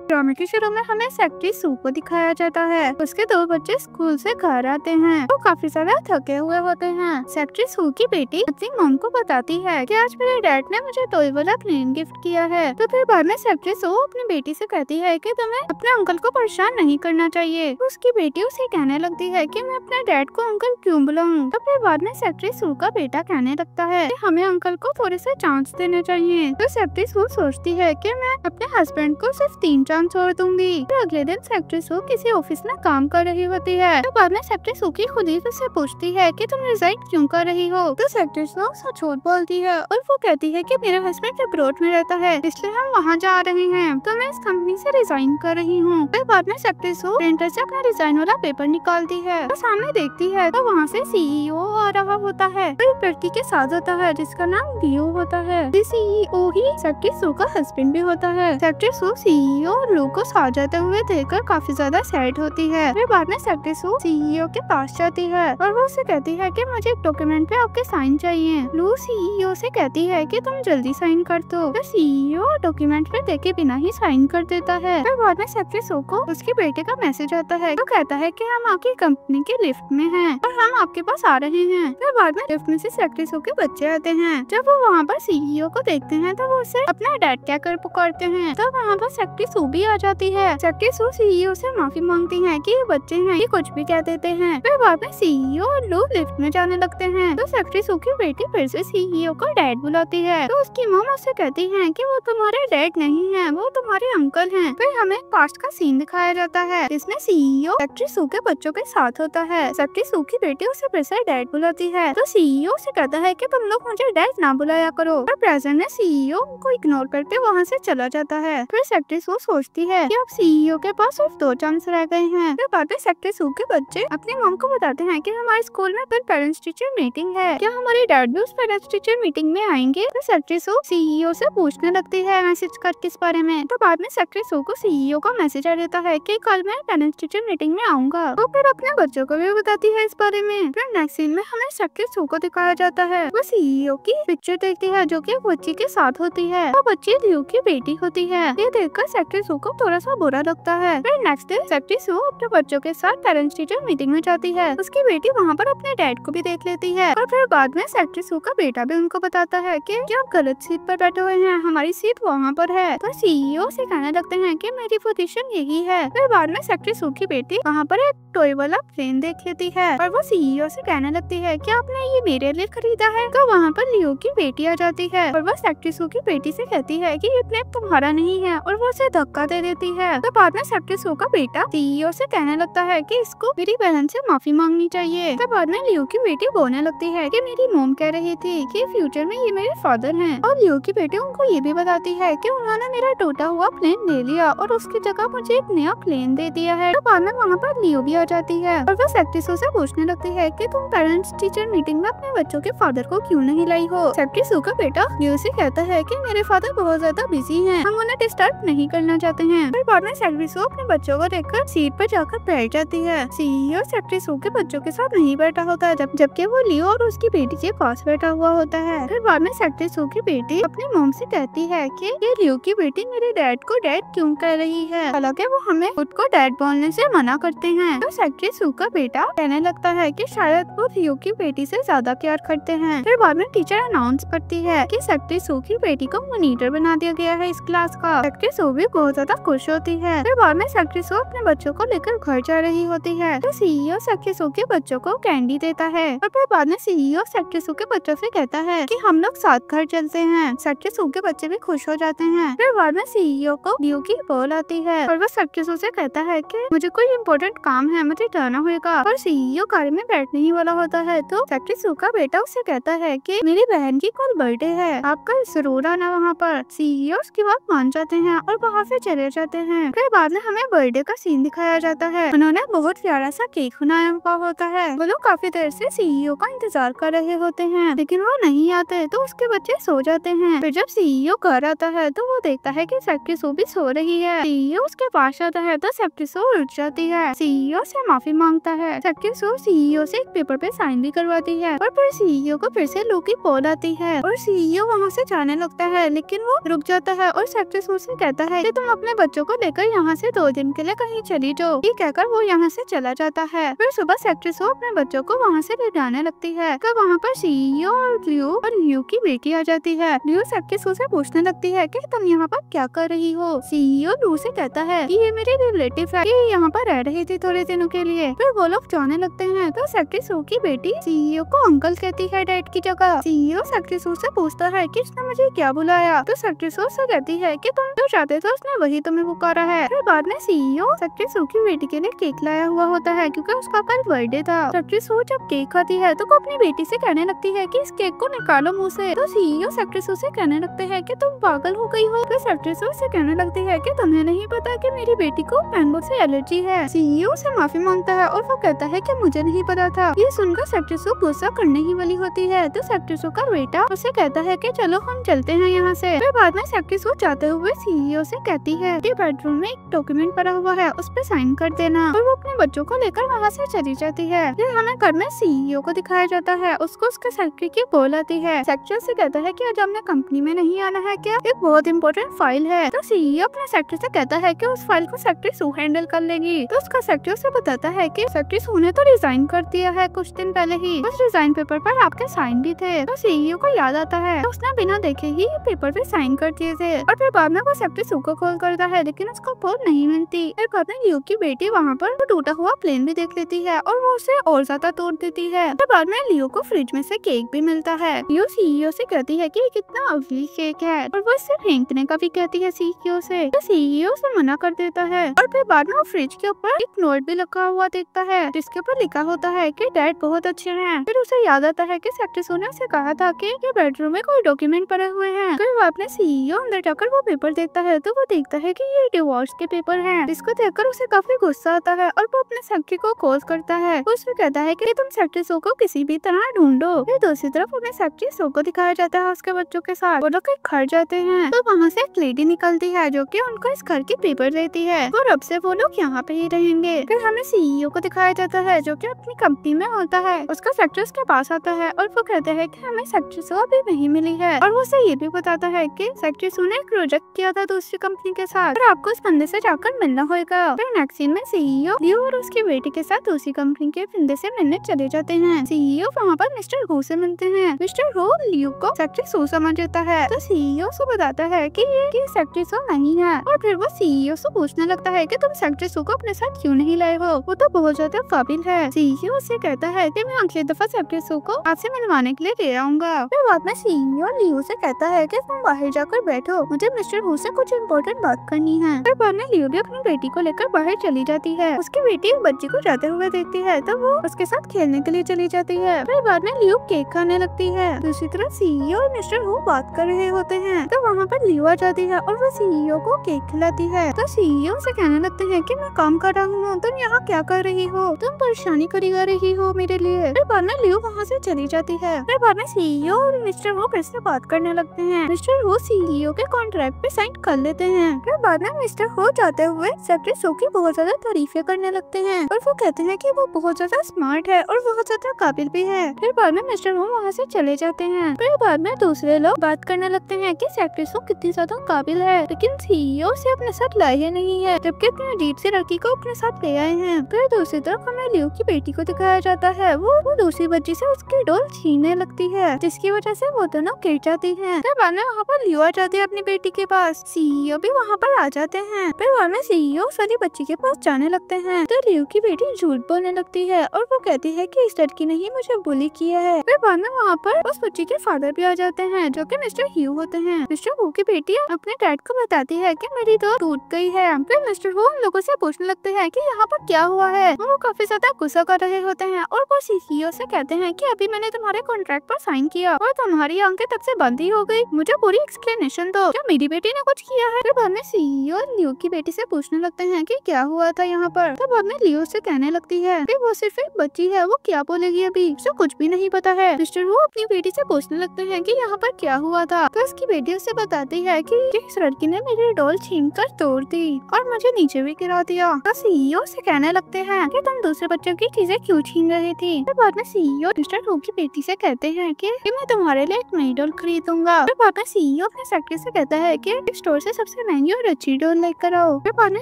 ड्रामे के शुरू में हमें सेक्रेटरी सू को दिखाया जाता है। उसके दो बच्चे स्कूल से घर आते हैं। वो काफी ज्यादा थके हुए होते हैं। सेक्रेटरी सू की बेटी अपनी मॉम को बताती है कि आज मेरे डैड ने मुझे टॉय वाला प्लेन गिफ्ट किया है। तो फिर बाद में सेक्रेटरी सू अपनी बेटी से कहती है कि तुम्हें अपने अंकल को परेशान नहीं करना चाहिए। तो उसकी बेटी उसे कहने लगती है कि मैं अपने डैड को अंकल क्यों बुलाऊं। तो फिर बाद में सेक्रेटरी सू का बेटा कहने लगता है कि हमें अंकल को थोड़े से चांस देने चाहिए। तो सेक्रेटरी सू सोचती है कि मैं अपने हस्बैंड को सिर्फ 3 चांस छोड़ दूंगी। तो अगले दिन सेक्रेटरी सू किसी ऑफिस में काम कर रही होती है। तो बाद में सेक्रेटरी सू की खुद ही उससे पूछती है कि तुम रिजाइन क्यों कर रही हो। तो सेक्रेटरी सू सच बोलती है और वो कहती है कि मेरा हस्बैंड अब्रॉड में रहता है, इसलिए हम वहाँ जा रहे हैं। तो मैं इस कंपनी से रिजाइन कर रही हूँ। फिर बाद में सेक्रेटरी सू प्रिंटर से अपना रिजाइन वाला पेपर निकालती है। तो सामने देखती है तो वहाँ से सीईओ आ रहा होता है। तो एक लड़की के साथ होता है जिसका नाम लियो होता है। सीईओ ही सेक्रेटरी सू का हस्बैंड भी होता है। सेक्रेटरी सू सीईओ और लू को साथ जाते हुए देखकर काफी ज्यादा सैड होती है। फिर बाद में सेक्रेटरी सू सीईओ के पास जाती है और वो उसे कहती है कि मुझे एक डॉक्यूमेंट पे आपके साइन चाहिए। लू सीईओ से कहती है कि तुम जल्दी साइन कर दो। तो सीईओ डॉक्यूमेंट पे देखे बिना ही साइन कर देता है। फिर बाद में सेक्रेटरी सू को उसके बेटे का मैसेज आता है। तो कहता है कि हम आपकी कंपनी के लिफ्ट में हैं और हम आपके पास आ रहे हैं। फिर बाद में लिफ्ट में से सेक्रेटरी सू के बच्चे आते हैं। जब वो वहाँ पर सीईओ को देखते हैं तो वो उसे अपना डैड क्या कर पुकारते हैं। तो वहाँ पर सेक्रेटरी सू भी आ जाती है। सेक्रेटरी सू सीईओ से माफी मांगती है कि ये बच्चे हैं, ये कुछ भी कह देते हैं। फिर बाद में सीईओ और लू लिफ्ट में जाने लगते हैं। तो सेक्रेटरी सू की बेटी फिर से सीईओ को डैड बुलाती है। तो उसकी मॉम उससे कहती है कि वो तुम्हारे डैड नहीं है, वो तुम्हारे अंकल हैं। फिर हमें पास्ट का सीन दिखाया जाता है जिसमें सीईओ सेक्रेटरी सू के बच्चों के साथ होता है। सेक्रेटरी सू की बेटी उसे फिर से डैड बुलाती है। तो सीईओ से कहता है कि तुम लोग मुझे डैड ना बुलाया करो। और प्रेजेंट में सीईओ को इग्नोर करके वहाँ से चला जाता है। फिर सेक्रेटरी सू सोचती है कि अब सीईओ के पास सिर्फ 2 चांस रह गए हैं। फिर बाद में सेक्रेटरी सू के बच्चे अपनी मॉम को बताते हैं कि हमारे स्कूल में कल पेरेंट्स टीचर मीटिंग है, क्या हमारे डैड भी उस पेरेंट्स टीचर मीटिंग में आएंगे। तो सेक्रेटरी सू सीईओ से पूछने लगती है मैसेज कर किस बारे में। तो बाद में सेक्रेटरी सू को सीईओ का मैसेज आ जाता है कि कल मैं पेरेंट्स टीचर मीटिंग में आऊंगा। तो फिर अपने बच्चों को भी बताती है इस बारे में। फिर नेक्स्ट सीन में हमें सेक्रेटरी सू को दिखाया जाता है। वो सीईओ की पिक्चर देखती है जो कि एक बच्ची के साथ होती है। वो बच्ची लियो की बेटी होती है। ये देखकर सेक्रेटरी सू को थोड़ा सा बुरा लगता है। फिर नेक्स्ट डे सेक्रेटरी सू अपने बच्चों के साथ पेरेंट्स टीचर मीटिंग में जाती है। उसकी बेटी वहाँ पर अपने डैड को भी देख लेती है। और फिर बाद में सेक्रेटरी सू का बेटा भी उनको बताता है कि आप गलत सीट पर बैठे हुए हैं, हमारी सीट वहाँ पर है। तो सीईओ से कहने लगते हैं कि मेरी पोजीशन यही है। फिर बाद में सेक्रेटरी सू की बेटी वहाँ पर एक टॉय वाला प्लेन देख लेती है और वो सीईओ से कहने लगती है कि आपने ये मेरे लिए खरीदा है। तो वहाँ पर लियो की बेटी आ जाती है और वो सेक्रेटरी सू की बेटी से कहती है कि ये प्लेन तुम्हारा नहीं है और वो उसे धक्का दे देती है। तो बाद में सेक्रेटरी सू का बेटा सीईओ से कहने लगता है कि इसको मेरी बहन से माफी मांगनी चाहिए। तो बाद में लियो की बेटी बोलने लगती है कि मेरी मॉम कह रही थी कि फ्यूचर में ये मेरे फादर हैं। और लियो की बेटी उनको ये भी बताती है कि उन्होंने मेरा टूटा हुआ प्लेन ले लिया और उसकी जगह मुझे एक नया प्लेन दे दिया है। तो बाद में वहाँ पर लियो भी आ जाती है और वो सेक्रेटरी सू से पूछने लगती है कि तुम पेरेंट्स टीचर मीटिंग में अपने बच्चों के फादर को क्यों नहीं लाई हो। सेक्रेटरी सू का बेटा लियो से कहता है कि मेरे फादर बहुत ज्यादा बिजी हैं, हम उन्हें डिस्टर्ब नहीं करना चाहते हैं। फिर बाद में सेक्रेटरी सू अपने बच्चों को देखकर सीट पर जाकर बैठ जाती है। सीईओ सेक्रेटरी सू के बच्चों के साथ नहीं बैठा होता है जबकि वो लियो और उसकी बेटी के पास बैठा हुआ होता है। फिर बाद में सेक्रेटरी सू की बेटी अपनी मॉम से कहती है कि ये लियो की बेटी मेरे डैड को डैड क्यों कह रही है, हालांकि वो हमें खुद को डैड बोलने से मना करते हैं। तो सेक्रेटरी सू का बेटा कहने लगता है कि शायद वो लियो की बेटी से ज्यादा प्यार करते हैं। फिर बाद में टीचर अनाउंस करती है कि सेक्रेटरी सू की बेटी को मॉनिटर बना दिया गया है इस क्लास का। सेक्रेटरी सू भी बहुत ज्यादा खुश होती है। फिर बाद में सेक्रेटरी सू अपने बच्चों को लेकर घर जा रही होती है। तो सीईओ सेक्रेटरी सू के बच्चों को कैंडी देता है और फिर बाद में सीईओ सेक्रेटरी सू के बच्चों से कहता है कि हम लोग साथ घर चलते हैं। सेक्रेटरी सू के बच्चे भी खुश हो जाते हैं। फिर बाद में सीईओ को लियो की कॉल आती है और वो सेक्रेटरी सू से कहता है कि मुझे कोई इम्पोर्टेंट काम है, मुझे जाना होगा। और सीईओ कार में बैठने ही वाला होता है तो सेक्रेटरी सू का बेटा उससे कहता है कि मेरी बहन की कल बर्थडे है, आप कल जरूर आना वहाँ पर। सीईओ उसकी बात मान जाते हैं और वहाँ से चले जाते हैं। फिर बाद में हमें बर्थडे का सीन दिखाया जाता है। उन्होंने बहुत प्यारा सा केक बनाया हुआ होता है। वो लोग काफी देर से सीईओ का इंतजार कर रहे होते हैं लेकिन वो नहीं आते तो उसके बच्चे सो जाते हैं। फिर जब सीईओ घर आता है तो वो देखता है कि सेक्रेटरी सू भी सो रही है। सीईओ उसके पास आता है तो सेक्रेटरी सू उठ जाती है। सीईओ से माफी मांगता है। सेक्रेटरी सू सीईओ से एक पेपर पे साइन भी करवाती है और फिर सीईओ को फिर से लू की कॉल आती है और सीईओ वहाँ से जाने लगता है लेकिन वो रुक जाता है और सेक्रेटरी से कहता है कि तुम अपने बच्चों को लेकर यहाँ से 2 दिन के लिए कहीं चली जाओ। ये कहकर वो यहाँ से चला जाता है। फिर सुबह सेक्रेटरी अपने बच्चों को वहाँ से ले जाने लगती है। तब वहाँ पर सीईओ और लियो की बेटी आ जाती है। लियो सेक्रेटरी से पूछने लगती है कि तुम यहाँ पर क्या कर रही हो। सीईओ लियो से कहता है कि ये मेरे रिलेटिव है, ये यहाँ पर रह रही थी थोड़े दिनों के लिए। फिर वो लोग जाने लगते हैं। तो सेक्रेटरी की बेटी सीईओ को अंकल कहती है डैड की जगह। सीईओ सेक्रेटरी से पूछता है कि इसने मुझे क्या बुलाया। तो सेक्रेटरी से कहती है कि तुम जो चाहते थे उसने वही तुम्हें पुकारा है। फिर बाद में सीईओ सेक्रेटरी की बेटी के लिए केक लाया हुआ होता है क्योंकि उसका कल बर्थडे था। सेक्रेटरी जब केक खाती है तो वो अपनी बेटी से कहने लगती है कि इस केक को निकालो मुंह से। तो सीईओ सेक्रेटरी से कहने लगते हैं कि तुम पागल हो गई हो। तो सेक्रेटरी से कहने लगती है कि तुम्हें नहीं पता कि मेरी बेटी को पेनबो से एलर्जी है। सीईओ से माफी मांगता है और वो कहता है कि मुझे नहीं पता था। ये सुनकर सेक्रेटरी गुस्सा करने ही वाली होती है। तो सेक्रेटरी का बेटा उसे कहता है कि चलो हम चलते हैं यहाँ से। फिर बाद में सेक्रेटरी जाते हुए सीईओ से कहती है कि बेडरूम में एक डॉक्यूमेंट पड़ा हुआ है, उस पर साइन कर देना। और वो अपने बच्चों को लेकर वहाँ से चली जाती है। फिर हमें घर में सीईओ को दिखाया जाता है। उसको उसके सेक्रेटरी की कॉल आती है। सेक्रेटरी से कहता है कि आज हमने कंपनी में नहीं आना है क्या, एक बहुत इंपॉर्टेंट फाइल है। तो सीईओ अपने सेक्रेटरी से कहता है कि उस फाइल को सेक्रेटरी हैंडल कर लेगी। तो उसका सेक्रेटरी से बताता है कि सेक्रेटरी ने तो रिजाइन कर दिया है कुछ दिन पहले ही, उस रिजाइन पेपर पर आपके साइन भी थे। तो सीईओ को याद आता है तो उसने बिना देखे ही पेपर पे साइन कर दिए थे। और फिर बाद में वो सेक्रेटरी को कॉल करता है लेकिन उसको कॉल नहीं मिलती। फिर बाद में लियो की बेटी वहाँ पर वो टूटा हुआ प्लेन भी देख लेती है और वो उसे और ज्यादा तोड़ देती है। फिर बाद में लियो को फ्रिज में से केक भी मिलता है। लियो सीईओ से कहती है कि ये कितना अवली केक है और वो इसे फेंकने का भी कहती है सीईओ से। तो सीईओ से मना कर देता है। और फिर बाद में वो फ्रिज के ऊपर एक नोट भी लिखा हुआ देखता है जिसके ऊपर लिखा होता है कि डैड बहुत अच्छे हैं। फिर उसे याद आता है कि सेक्रेटरी ने उसे कहा था कि बेडरूम में कोई डॉक्यूमेंट पड़े हुए हैं। फिर वो अपने सीईओ अंदर जाकर वो पेपर देखता है तो वो देखता है कि ये डिवोर्स के पेपर हैं, जिसको देखकर उसे काफी गुस्सा आता है और वो अपने सेक्रेटरी को कॉल करता है। वो उसमें कहता है कि तुम सेक्रेटरी को किसी भी तरह ढूंढो। फिर दूसरी तरफ उन्हें सेक्रेटरी को दिखाया जाता है उसके बच्चों के साथ। वो लोग एक घर जाते हैं तो वहाँ से एक लेडी निकलती है जो कि उनको इस घर के पेपर देती है और अब से वो लोग यहाँ पे ही रहेंगे। फिर हमें सीईओ को दिखाया जाता है जो कि अपनी कंपनी में होता है। उसका सेक्रेटरी के पास आता है और वो कहता है कि हमें सेक्रेटरी अभी नहीं मिली है। और वो उसे ये भी बताता है कि सेक्रेटरी ने एक प्रोजेक्ट किया था दूसरी कंपनी के साथ और आपको उस बंदे से जाकर मिलना होगा। फिर नेक्स्ट सीन में सीईओ लियो और उसकी बेटी के साथ दूसरी कंपनी के बंदे से मिलने चले जाते हैं। सीईओ वहाँ पर मिस्टर हू से मिलते हैं। मिस्टर हू लियो को सेक्रेटरी समझ जाता है तो सीईओ से बताता है कि ये सेक्रेटरी नहीं है। और फिर वो सीईओ से पूछने लगता है कि तुम सेक्रेटरी को अपने साथ क्यों नहीं लाए हो, वो तो बहुत ज्यादा काबिल है। सीईओ से कहता है कि मैं अगली दफा सेक्रेटरी को आपसे मिलवाने के लिए ले आऊंगा। फिर बाद में सीईओ लियो से कहता है कि तुम बाहर जाकर बैठो, मुझे मिस्टर हू से कुछ इम्पोर्टेंट बात करनी है। फिर बाद में लियो भी अपनी बेटी को लेकर बाहर चली जाती है। उसकी बेटी एक बच्ची को जाते हुए देखती है तो वो उसके साथ खेलने के लिए चली जाती है। फिर बाद में लियो केक खाने लगती है। दूसरी तरफ सीईओ और मिस्टर हू बात कर रहे होते हैं तो वहाँ पर लियो आ जाती है और वो सीईओ को केक खिलाती है। तो सीईओ से कहने लगते हैं कि मैं काम कर रहा हूँ, तुम यहाँ क्या कर रही हो, तुम परेशानी करी जा रही हो मेरे लिए। फिर बाद में लियो वहाँ से चली जाती है। फिर बाद में सीईओ और मिस्टर हू फिर से बात करने लगते हैं। मिस्टर हू सीईओ के कॉन्ट्रैक्ट पे साइन कर लेते हैं। फिर बाद में मिस्टर हू जाते हुए सेक्रेटरी की बहुत ज्यादा तारीफें करने लगते हैं और वो कहते हैं कि वो बहुत ज्यादा स्मार्ट है और बहुत ज्यादा काबिल भी है। फिर बाद में मिस्टर हू वहाँ से चले जाते हैं। फिर बाद में दूसरे लोग बात करने लगते हैं कि सेक्रेटरी कितनी ज्यादा काबिल है लेकिन सीईओ से अपने साथ लाए नहीं है, जबकि इतनी अजीब सी लड़की को अपने साथ ले आए हैं। फिर दूसरी तरफ हमें लियो की बेटी को दिखाया जाता है। वो दूसरी बच्ची से उसकी डॉल छीनने लगती है जिसकी वजह से वो दोनों गिर जाती हैं। फिर बाद में वहाँ पर लियो आ जाती है अपनी बेटी के पास। सीईओ भी वहाँ पर आ जाते हैं। फिर बाद में सीईओ सारी बच्ची के पास जाने लगते हैं तो लियो की बेटी झूठ बोलने लगती है और वो कहती है कि इस लड़की ने ही मुझे बुली किया है। फिर बाद में वहाँ पर उस बच्ची के फादर भी आ जाते हैं जो कि मिस्टर ह्यू होते हैं। मिस्टर हू की बेटी अपने डैड को बताती है कि मेरी तो टूट गई है। फिर मिस्टर हू उन लोगों से पूछने लगते हैं कि यहाँ पर क्या हुआ है। वो काफी ज्यादा गुस्सा कर रहे होते हैं और वो सीईओ से कहते हैं कि अभी मैंने तुम्हारे कॉन्ट्रैक्ट पर साइन किया और तुम्हारी आंखें तब से बंद ही हो गई, मुझे पूरी एक्सप्लेनेशन दो, क्या मेरी बेटी ने कुछ किया है। फिर बाद में सीईओ लियो की बेटी से पूछने लगते हैं कि क्या हुआ था यहाँ पर। तो बाद में लियो से कहने लगती है कि वो सिर्फ एक बच्ची है, वो क्या बोलेगी, अभी उसे कुछ भी नहीं पता है। मिस्टर हू अपनी बेटी से पूछने लगते हैं कि यहाँ पर क्या हुआ था। तो उसकी बेटी उसे बताती है कि इस लड़की ने मेरी डॉल छीन कर तोड़ दी और मुझे नीचे भी गिरा दिया। तो सीईओ से कहने लगते हैं कि तुम दूसरे बच्चों की चीजें क्यों छीन रही थी। फिर बाद में सीईओ मिस्टर हू की बेटी से कहते हैं कि मैं तुम्हारे लिए एक नई डॉल खरीदूंगा। फिर बाद में सीईओ अपने सेक्रेटरी से कहता कहता है कि स्टोर से सबसे महंगी और अच्छी डॉल लेकर आओ। फिर बाद में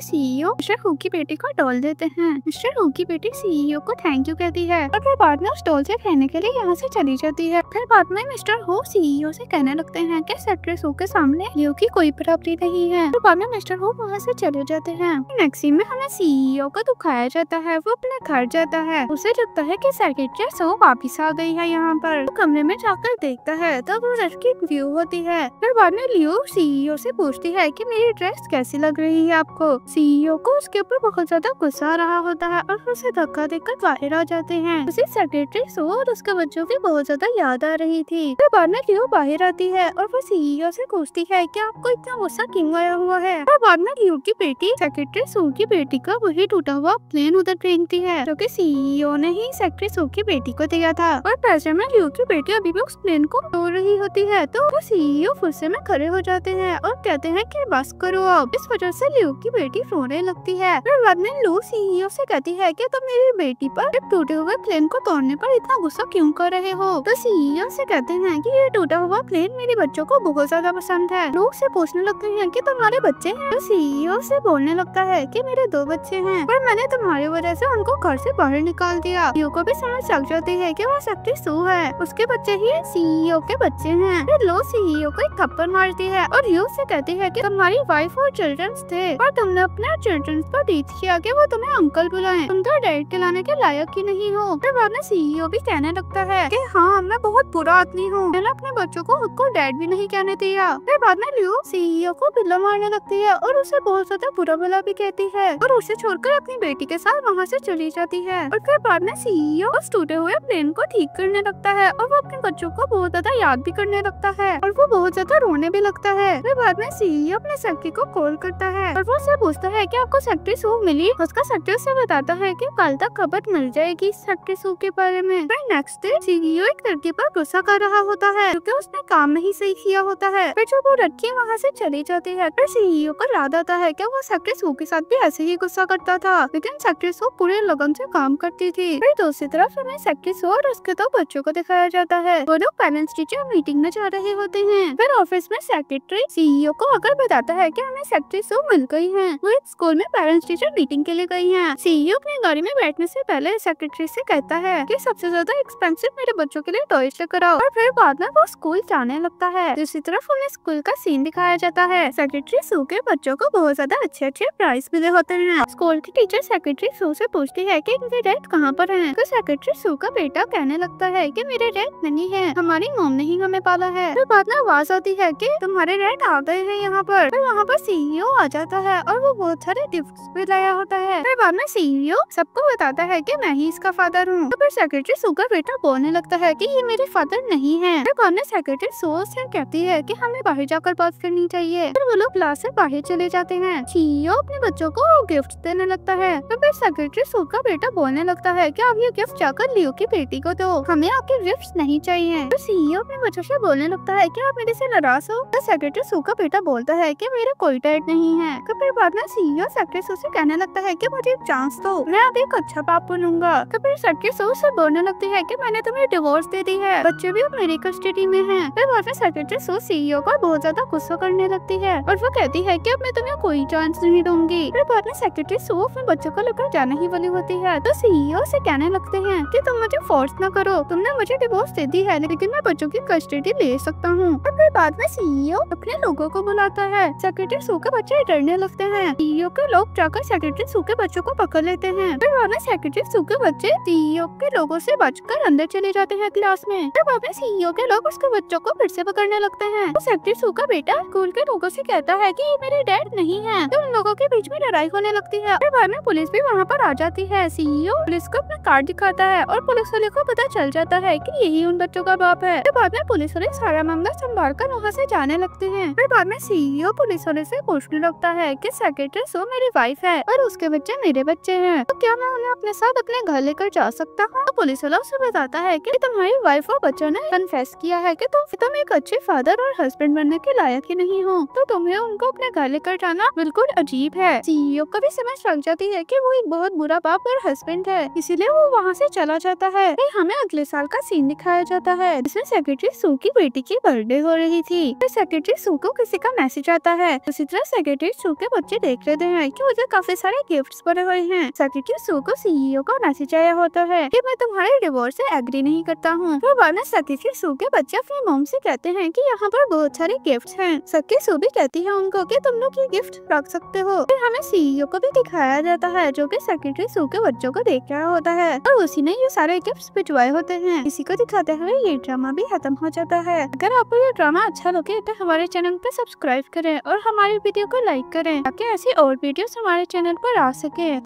सीईओ मिस्टर हू की बेटी को डॉल देते हैं। मिस्टर हू की बेटी सीईओ को थैंक यू कहती है और फिर बाद में उस डॉल से खेलने के लिए यहाँ से चली जाती है। फिर बाद में मिस्टर हू सीईओ से कहने लगते हैं कि सेक्टर हू के सामने लियो की कोई प्रॉपर्टी नहीं है। फिर बाद में मिस्टर हू वहाँ से चले जाते हैं। नेक्स्ट सीन में हमें सीईओ को दिखाया जाता है, वो अपने घर जाता है। उसे लगता है कि सेक्रेटरी सो वापिस आ गई है यहाँ पर। वो कमरे में जाकर देखता है तब वो लड़की व्यू होती है। फिर बाद में लियो सीईओ से पूछती है कि मेरी ड्रेस कैसी लग रही है आपको। सीईओ को उसके ऊपर बहुत ज्यादा गुस्सा आ रहा होता है और उसे धक्का देकर बाहर आ जाते हैं। उसे सेक्रेटरी सो और उसके बच्चों की बहुत ज्यादा याद आ रही थी। फिर बाद में लियो बाहर आती है और वो सीईओ से पूछती है कि आपको इतना गुस्सा क्यों आया हुआ है। फिर बाद में लियो की बेटी सेक्रेटरी सो की बेटी का वही टूटा हुआ प्लेन उधर फेंकती है जो कि सीईओ ने ही सेक्रेटरी सो की बेटी को दिया था। और पैसे में लियो की बेटी अभी भी उस प्लेन को तोड़ रही होती है तो वो सीईओ गुस्से में खड़े हो जाते हैं और कहते हैं कि बस करो अब। इस वजह से लियो की बेटी रोने लगती है। फिर बाद में लियो सीईओ से कहती है कि तुम मेरी बेटी पर एक टूटे हुए प्लेन को तोड़ने पर इतना गुस्सा क्यों कर रहे हो। तो सीईओ से कहते हैं कि ये टूटा हुआ प्लेन मेरे बच्चों को बहुत ज्यादा पसंद है। लोग से पूछने लगते हैं कि तुम्हारे बच्चे हैं। तो सीईओ से बोलने लगता है कि मेरे 2 बच्चे हैं पर मैंने तुम्हारी वजह से उनको घर से बाहर निकाल दिया। लियो को भी समझ लग जाती है कि वो सेक्रेटरी सो है, उसके बच्चे ही सीईओ के बच्चे हैं। फिर लो सीईओ को एक थप्पड़ मारती है और लियो से कहती है कि तुम्हारी वाइफ और चिल्ड्रंस थे और तुमने अपने चिल्ड्रंस पर डीट किया कि वो तुम्हें अंकल बुलाएं। तुम तो डैड कहलाने के लायक ही नहीं हो। फिर बाद में सीईओ भी कहने लगता है कि हाँ मैं बहुत बुरा आदमी हूँ, मैंने अपने बच्चों को खुद को डैड भी नहीं कहने दिया। फिर बाद में लियो सीईओ को बिल्ला मारने लगती है और उसे बहुत ज्यादा बुरा भला भी कहती है और उसे छोड़कर अपनी बेटी के साथ वहाँ से चली जाती है। और फिर बाद में सीईओ उस टूटे हुए प्लेन को ठीक करने लगता है और वो अपने बच्चों को बहुत ज्यादा याद भी करने लगता है और वो बहुत ज्यादा रोने भी लगता है। फिर बाद में सीईओ अपने सेक्रेटरी को कॉल करता है और वो उससे पूछता है कि आपको सेक्रेटरी सू मिली। उसका सेक्रेटरी से बताता है कि कल तक खबर मिल जाएगी सेक्रेटरी सू के बारे में। फिर नेक्स्ट डे सीईओ एक लड़की पर गुस्सा कर रहा होता है क्योंकि उसने काम नहीं सही किया होता है। फिर जब वो लड़की वहाँ से चली जाती है फिर सीईओ को याद आता है कि वो सेक्रेटरी सू के साथ भी ऐसे ही गुस्सा करता था, लेकिन सेक्रेटरी सू पूरे लगन से काम करती थी। फिर दूसरी तरफ हमें सेक्रेटरी सू और उसके 2 बच्चों को दिखाया जाता है। वो लोग पेरेंट्स टीचर मीटिंग में जा रहे होते हैं। फिर ऑफिस में सेक्रेटरी सीईओ को आकर बताता है कि हमें सेक्रेटरी सू मिल गई है, वो एक स्कूल में पेरेंट्स टीचर मीटिंग के लिए गई हैं। सीईओ अपनी गाड़ी में बैठने से पहले सेक्रेटरी से कहता है कि सबसे ज्यादा एक्सपेंसिव मेरे बच्चों के लिए टॉयज लेकर आओ और फिर बाद में वो स्कूल जाने लगता है। दूसरी तरफ हमें स्कूल का सीन दिखाया जाता है। सेक्रेटरी सू के बच्चों को बहुत ज्यादा अच्छे प्राइज मिले होते हैं। स्कूल की टीचर सेक्रेटरी सू से पूछती है कि इनके डैड कहाँ पर हैं। तो सेक्रेटरी सू का बेटा कहने लगता है कि मेरे डैड नहीं है, हमारी मॉम ने ही हमें पाला है। फिर बाद में आवाज आती है कि तुम्हारे डैड आ गए हैं यहाँ पर। फिर वहाँ पर सीईओ आ जाता है और वो बहुत सारे गिफ्ट्स भी लाया होता है। फिर बाद में सीईओ सबको बताता है कि मैं ही इसका फादर हूँ। तो फिर सेक्रेटरी सू का बेटा बोलने लगता है कि ये मेरे फादर नहीं है। फिर बाद में सेक्रेटरी सू से कहती है कि हमें बाहर जाकर बात करनी चाहिए। फिर वो लोग क्लास से बाहर चले जाते हैं। सीईओ अपने बच्चों को गिफ्ट देने लगता है। तो फिर सेक्रेटरी सू का बेटा बोलने लगता है कि अब ये गिफ्ट जाकर लियो की बेटी को दो, हमें आपके गिफ्ट नहीं चाहिए। तो सीईओ अपने बच्चों से बोलने लगता है कि आप मेरे से नाराज हो। तो सेक्रेटरी सू का बेटा बोलता है कि मेरा कोई डैड नहीं है। तो फिर बाद में सीईओ सेक्रेटरी सू से कहने लगता है कि मुझे एक चांस दो, मैं अब एक अच्छा बाप बनूंगा। तो फिर सेक्रेटरी सू से बोलने लगती है कि मैंने तुम्हें डिवोर्स दे दी है, बच्चे भी अब मेरी कस्टडी में हैं। फिर बाद में सेक्रेटरी सू सीईओ को बहुत ज्यादा गुस्सा करने लगती है और वो कहती है कि अब मैं तुम्हें कोई चांस नहीं दूंगी। फिर बाद में सेक्रेटरी सू अपने बच्चों को लेकर जाने ही वाली होती है। तो सीईओ से कहने लगते हैं कि तुम मुझे फोर्स न करो, तुमने मुझे डिवोर्स दे दी है लेकिन मैं बच्चों की कस्टडी ले सकता हूँ। और फिर बाद में सीईओ अपने लोगों को बुलाता है। सेक्रेटरी सू के बच्चे डरने लगते हैं। सीईओ के लोग जाकर सेक्रेटरी सू के बच्चों को पकड़ लेते हैं। फिर बाद में सेक्रेटरी सू के बच्चे सीईओ के लोगों से बचकर अंदर चले जाते हैं क्लास में। फिर बाद में सीईओ के लोग उसके बच्चों को फिर से पकड़ने लगते हैं। तो सेक्रेटरी सू का बेटा स्कूल के लोगों से कहता है कि ये मेरे डैड नहीं है। तो उन लोगों के बीच में लड़ाई होने लगती है। फिर बाद में पुलिस भी वहाँ पर आ जाती है। सीईओ पुलिस को अपना कार्ड दिखाता है और पुलिस वाले को पता चल जाता है कि यही उन बच्चों का बाप है। फिर बाद में पुलिस वाले सारा मामला संभाल कर वहाँ से जाने लगते हैं। फिर बाद में सीईओ पुलिस वाले से पूछने लगता है कि सेक्रेटरी सू मेरी वाइफ है और उसके बच्चे मेरे बच्चे हैं, तो क्या मैं उन्हें अपने साथ अपने घर लेकर जा सकता हूँ। तो पुलिस वाला उसे बताता है कि तुम्हारी वाइफ और बच्चों ने कन्फेस किया है कि तुम एक अच्छे फादर और हस्बैंड बनने के लायक ही नहीं हो, तो तुम्हें उनको अपने घर लेकर जाना बिल्कुल अजीब है। सीईओ को भी समझ लग जाती है कि वो एक बहुत बुरा बाप और हस्बैंड है, इसीलिए वो वहाँ से चला जाता है। फिर हमें अगले साल का सीन दिखाया जाता है जिसमें सेक्रेटरी सू की बेटी की बर्थडे हो रही थी। फिर सेक्रेटरी सू को किसी का मैसेज आता है। उसी तरह सेक्रेटरी सू के बच्चे देख लेते हैं कि उधर काफी सारे गिफ्ट्स पड़े हुए हैं। सेक्रेटरी सू को सीईओ का मैसेज आया होता है कि मैं तुम्हारे डिवोर्स से एग्री नहीं करता हूँ। फिर बाद में सेक्रेटरी सू के बच्चे अपनी मॉम से कहते हैं कि यहाँ पर बहुत सारे गिफ्ट्स हैं। सेक्रेटरी सू भी कहती है उनको कि तुम लोग ये गिफ्ट रख सकते हो। फिर हमें सीईओ को भी दिखाया जाता है जो कि सेक्रेटरी सू के बच्चों को देख रहा होता है और उसी ने ये सारे गिफ्ट्स भिजवाए होते हैं। इसी को दिखाते हुए ये ड्रामा भी खत्म हो जाता है। अगर आपको ये ड्रामा अच्छा लगे तो हमारे चैनल पे सब्सक्राइब करें और हमारी वीडियो को लाइक करें ताकि ऐसी और वीडियोस हमारे चैनल पर आ सके।